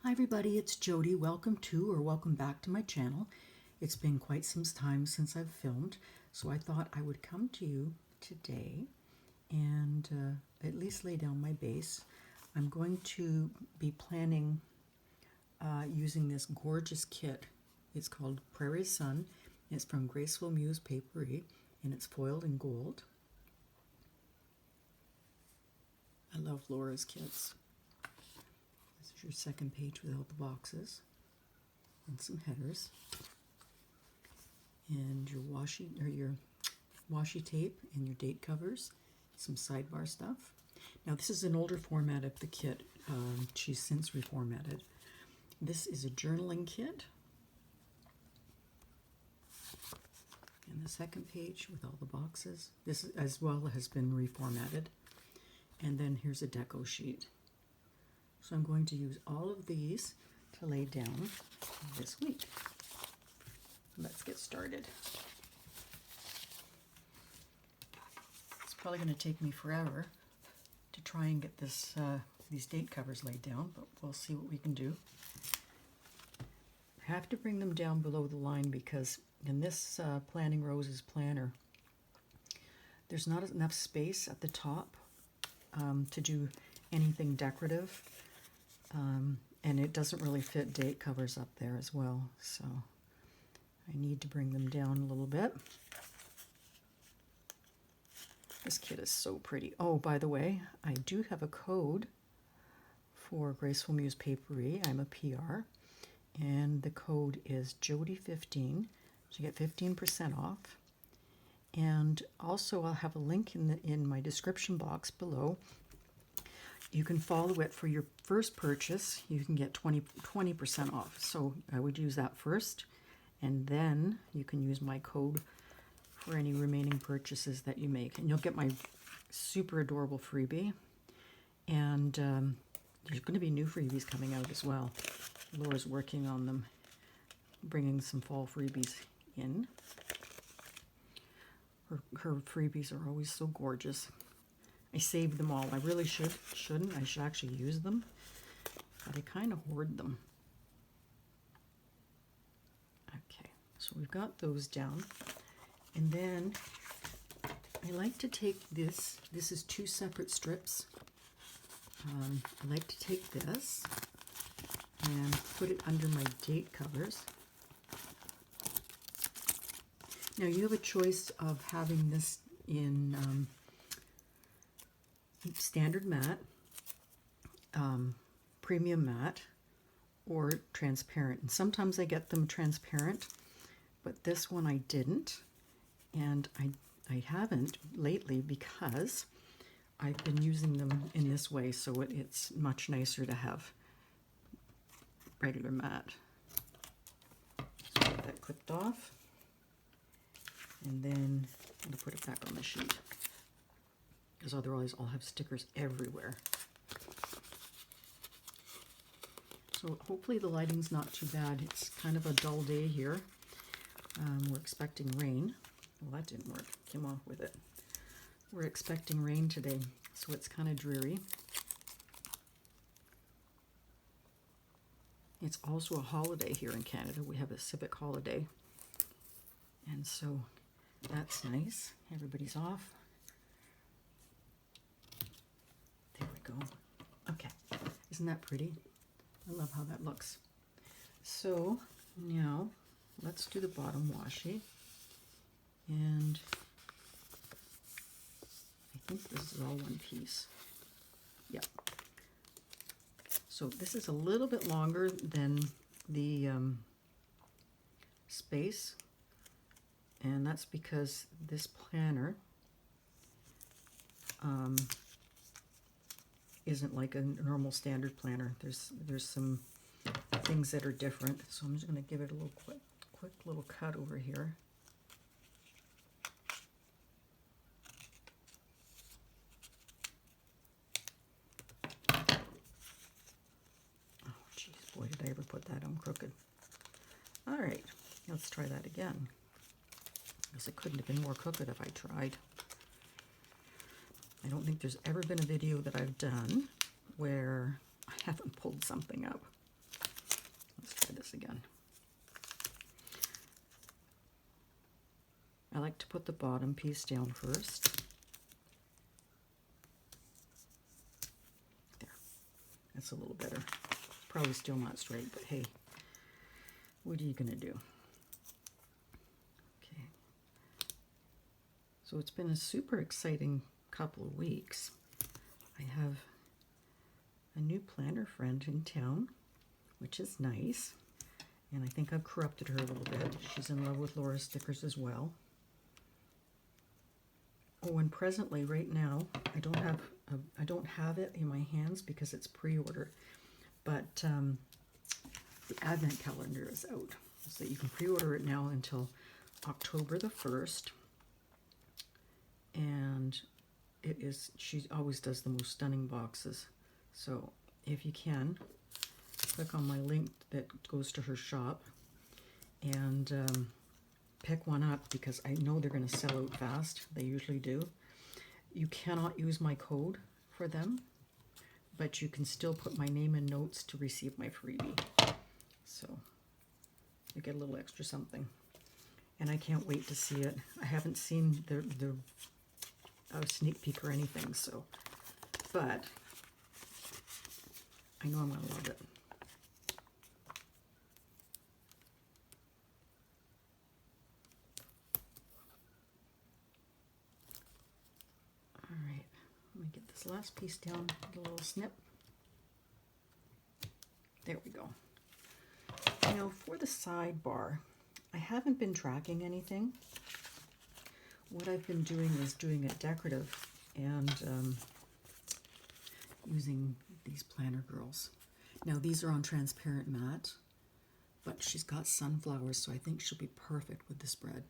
Hi everybody, it's Jody. Welcome to or welcome back to my channel. It's been quite some time since I've filmed, so I thought I would come to you today and at least lay down my base. I'm going to be planning using this gorgeous kit. It's called Prairie Sun. It's from Graceful Muse Paperie and it's foiled in gold. I love Laura's kits. This is your second page without the boxes and some headers and your washi tape and your date covers, some sidebar stuff. Now this is an older format of the kit. She's since reformatted. This is a journaling kit, and the second page with all the boxes. This as well has been reformatted, and then here's a deco sheet. So I'm going to use all of these to lay down this week. Let's get started. It's probably going to take me forever to try and get these date covers laid down, but we'll see what we can do. I have to bring them down below the line because in this Planning Roses planner, there's not enough space at the top to do anything decorative. And it doesn't really fit date covers up there as well, so I need to bring them down a little bit. This kit is so pretty. Oh, by the way, I do have a code for Graceful Muse Paperie. I'm a PR, and the code is Jody15 to get 15% off. And also I'll have a link in my description box below. You can follow it for your first purchase. You can get 20% off. So I would use that first, and then you can use my code for any remaining purchases that you make. And you'll get my super adorable freebie. And there's going to be new freebies coming out as well. Laura's working on them, bringing some fall freebies in. Her freebies are always so gorgeous. I saved them all. I really shouldn't. I should actually use them, but I kind of hoard them. Okay, so we've got those down. And then I like to take this. This is two separate strips. I like to take this and put it under my date covers. Now you have a choice of having this in standard matte, premium matte, or transparent. And sometimes I get them transparent, but this one I didn't, and I haven't lately because I've been using them in this way, so it's much nicer to have regular matte. So get that clipped off, and then I'm going to put it back on the sheet, because otherwise I'll have stickers everywhere. So hopefully the lighting's not too bad. It's kind of a dull day here. We're expecting rain. Well, that didn't work. Came off with it. We're expecting rain today, so it's kind of dreary. It's also a holiday here in Canada. We have a civic holiday, and so that's nice. Everybody's off. There we go. Okay, isn't that pretty? I love how that looks. So now let's do the bottom washi, and I think this is all one piece. Yep. So this is a little bit longer than the space, and that's because this planner isn't like a normal standard planner. There's some things that are different, so I'm just going to give it a little quick little cut over here. Oh geez, boy, did I ever put that on crooked. All right, let's try that again. I guess it couldn't have been more crooked if I tried. I don't think there's ever been a video that I've done where I haven't pulled something up. Let's try this again. I like to put the bottom piece down first. There. That's a little better. It's probably still not straight, but hey, what are you going to do? Okay. So it's been a super exciting couple of weeks. I have a new planner friend in town, which is nice. And I think I've corrupted her a little bit. She's in love with Laura's stickers as well. Oh, and presently, right now, I don't have it in my hands because it's pre-order, but the Advent calendar is out, so you can pre-order it now until October the 1st. And it is, she always does the most stunning boxes. So if you can, click on my link that goes to her shop and pick one up, because I know they're going to sell out fast. They usually do. You cannot use my code for them, but you can still put my name and notes to receive my freebie. So you get a little extra something. And I can't wait to see it. I haven't seen the sneak peek or anything, so, but I know I'm going to love it. Let me get this last piece down, get a little snip. There we go. Now for the sidebar, I haven't been tracking anything. What I've been doing is doing it decorative and using these planner girls. Now these are on transparent matte, but she's got sunflowers, so I think she'll be perfect with the spread.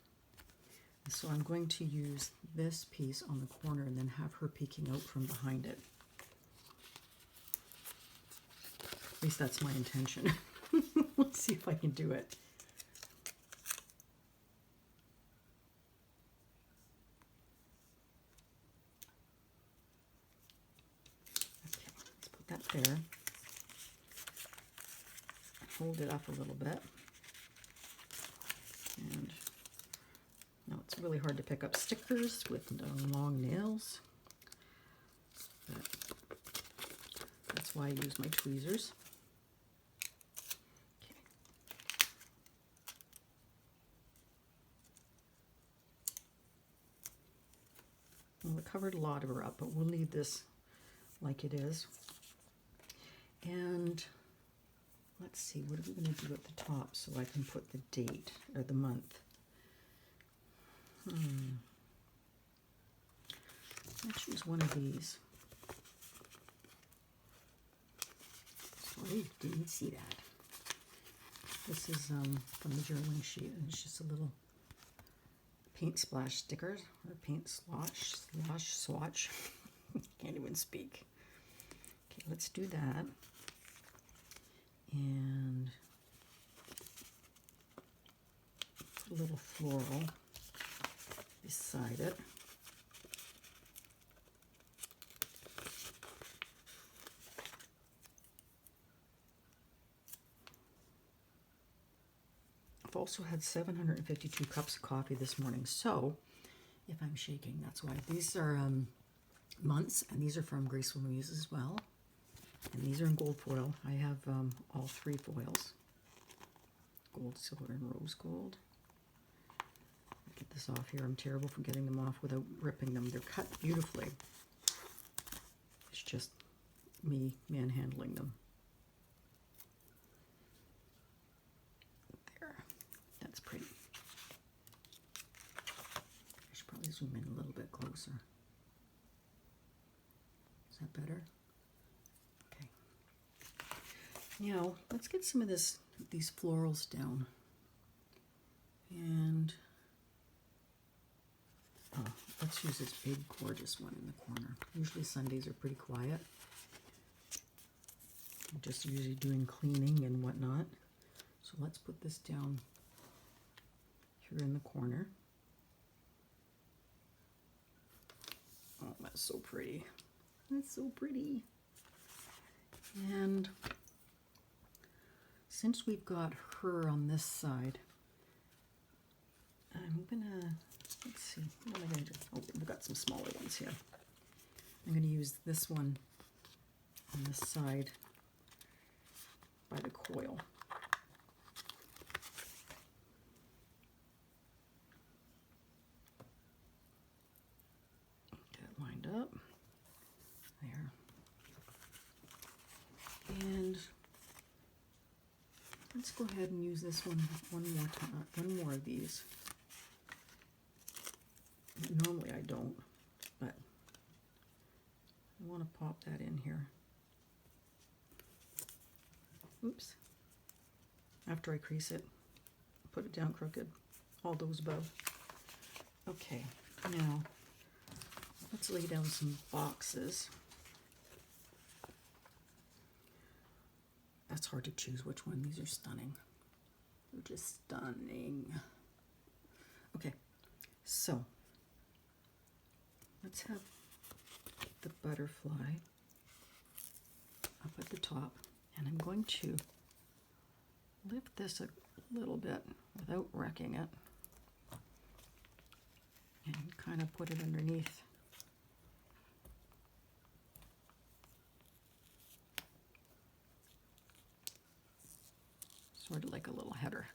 So I'm going to use this piece on the corner and then have her peeking out from behind it. At least that's my intention. Let's see if I can do it. Okay, let's put that there. Hold it up a little bit. And now it's really hard to pick up stickers with long nails, but that's why I use my tweezers. Okay. Well, I covered a lot of her up, but we'll leave this like it is. And let's see, what are we going to do at the top so I can put the date or the month? I'll choose one of these. Sorry, didn't see that. This is from the journaling sheet, and it's just a little paint splash stickers, or paint swatch. Can't even speak. Okay, let's do that. And put a little floral beside it. I've also had 752 cups of coffee this morning, so if I'm shaking, that's why. These are months, and these are from Graceful Muse as well. And these are in gold foil. I have all three foils. Gold, silver, and rose gold. Get this off here. I'm terrible for getting them off without ripping them. They're cut beautifully. It's just me manhandling them. There. That's pretty. I should probably zoom in a little bit closer. Is that better? Okay. Now, let's get some of these florals down. And let's use this big, gorgeous one in the corner. Usually Sundays are pretty quiet. I'm just usually doing cleaning and whatnot. So let's put this down here in the corner. Oh, that's so pretty. That's so pretty. And since we've got her on this side, I'm gonna, let's see, what am I gonna do? Oh, we've got some smaller ones here. I'm gonna use this one on this side by the coil. Get it lined up. There. And let's go ahead and use this one more time, one more of these. Normally I don't, but I want to pop that in here. Oops. After I crease it, put it down crooked, all those above. Okay, now let's lay down some boxes. That's hard to choose which one. These are stunning. They're just stunning. Okay, so let's have the butterfly up at the top, and I'm going to lift this a little bit without wrecking it and kind of put it underneath. Sort of like a little header.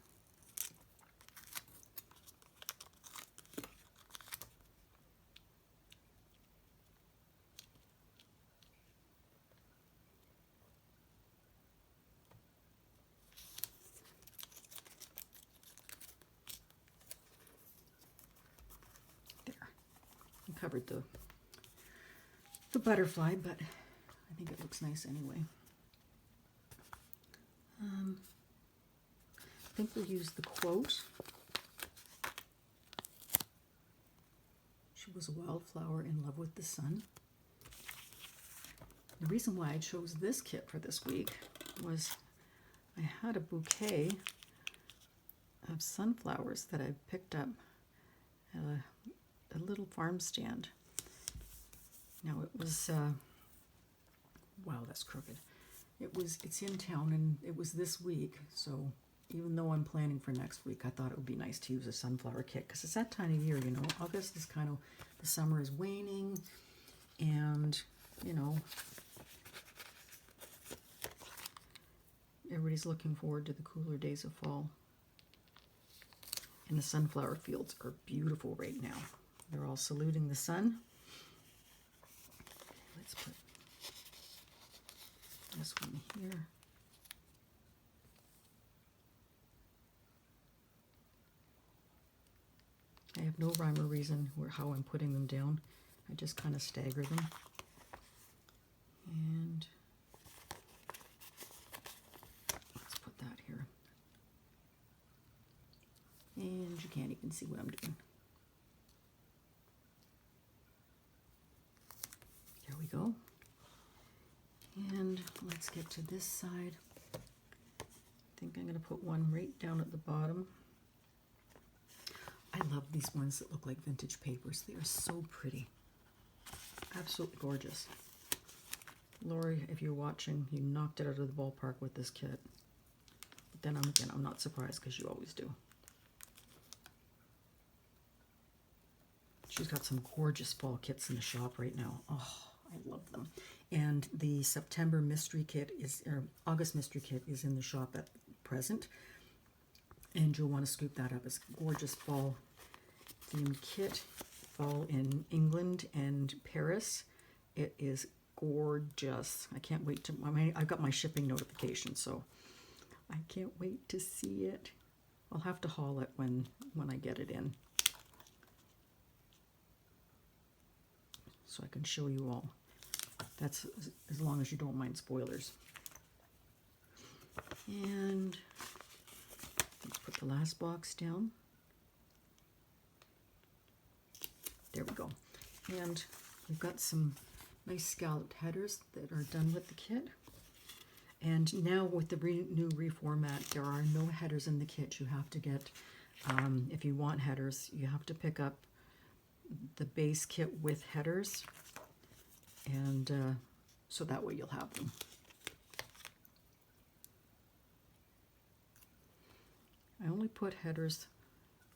There. I covered the butterfly, but I think it looks nice anyway. I think we'll use the quote. She was a wildflower in love with the sun. The reason why I chose this kit for this week was I had a bouquet of sunflowers that I picked up at a little farm stand. Now it was, wow, that's crooked. It's in town and it was this week, so even though I'm planning for next week, I thought it would be nice to use a sunflower kit because it's that time of year, you know. August is kind of, the summer is waning, and, you know, everybody's looking forward to the cooler days of fall. And the sunflower fields are beautiful right now. They're all saluting the sun. Let's put this one here. I have no rhyme or reason how I'm putting them down. I just kind of stagger them. And let's put that here. And you can't even see what I'm doing. There we go. And let's get to this side. I think I'm going to put one right down at the bottom. I love these ones that look like vintage papers. They are so pretty. Absolutely gorgeous. Lori, if you're watching, you knocked it out of the ballpark with this kit. But then I'm not surprised because you always do. She's got some gorgeous fall kits in the shop right now. Oh, I love them. And the September mystery kit or August mystery kit is in the shop at present. And you'll want to scoop that up. It's a gorgeous fall themed kit. Fall in England and Paris. It is gorgeous. I can't wait to, I've got my shipping notification, so I can't wait to see it. I'll have to haul it when I get it in, so I can show you all. That's as long as you don't mind spoilers. And let's put the last box down. There we go. And we've got some nice scalloped headers that are done with the kit. And now with the new reformat, there are no headers in the kit. You have to get, if you want headers, you have to pick up the base kit with headers. And so that way you'll have them. I only put headers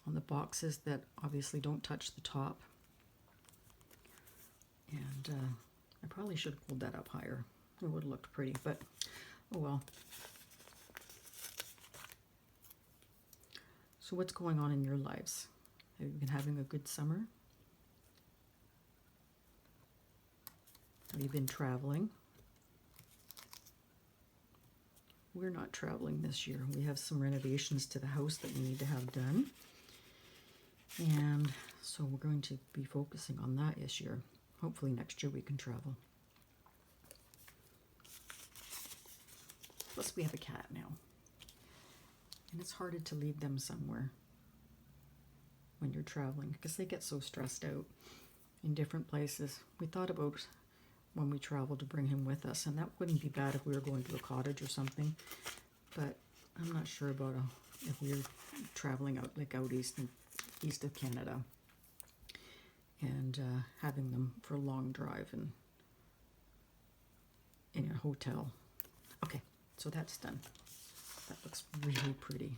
on the boxes that obviously don't touch the top. And I probably should have pulled that up higher. It would have looked pretty, but oh well. So what's going on in your lives? Have you been having a good summer? Have you been traveling? We're not traveling this year. We have some renovations to the house that we need to have done. And so we're going to be focusing on that this year. Hopefully next year we can travel. Plus we have a cat now. And it's harder to leave them somewhere when you're traveling because they get so stressed out in different places. We thought about when we traveled to bring him with us, and that wouldn't be bad if we were going to a cottage or something, but I'm not sure about if we were traveling out like out east of Canada and having them for a long drive and in a hotel. Okay, so that's done. That looks really pretty.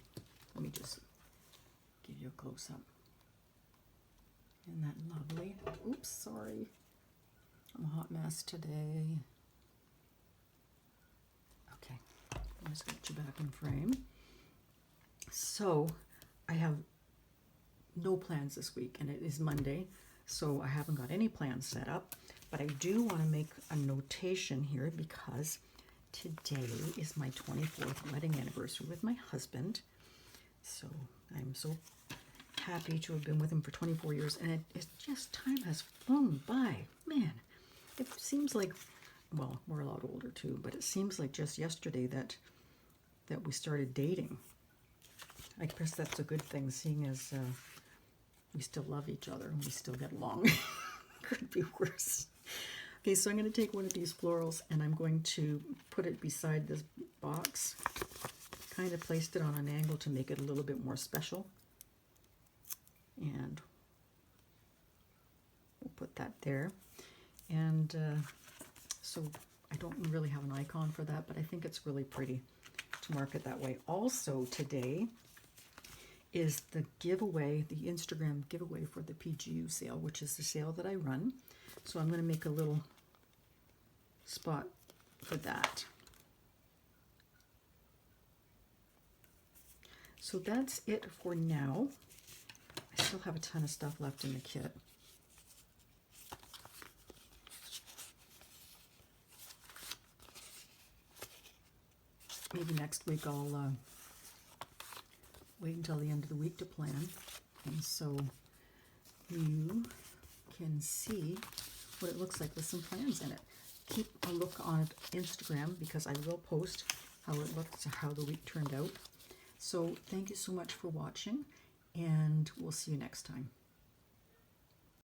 Let me just give you a close-up. Isn't that lovely? Oops, sorry. I'm a hot mess today. Okay, let's get you back in frame. So, I have no plans this week, and it is Monday, so I haven't got any plans set up, but I do want to make a notation here because today is my 24th wedding anniversary with my husband. So I'm so happy to have been with him for 24 years. And it's just, time has flown by. Man, it seems like, well, we're a lot older too, but it seems like just yesterday that we started dating. I guess that's a good thing, seeing as we still love each other and we still get along. Could be worse. Okay, so I'm going to take one of these florals and I'm going to put it beside this box. Kind of placed it on an angle to make it a little bit more special. And we'll put that there. And so I don't really have an icon for that, but I think it's really pretty to mark it that way. Also today is the giveaway, the Instagram giveaway for the PGU sale, which is the sale that I run. So I'm going to make a little spot for that. So that's it for now. I still have a ton of stuff left in the kit. Maybe next week I'll wait until the end of the week to plan. And so you can see what it looks like with some plans in it. Keep a look on Instagram because I will post how it looked, how the week turned out. So thank you so much for watching, and we'll see you next time.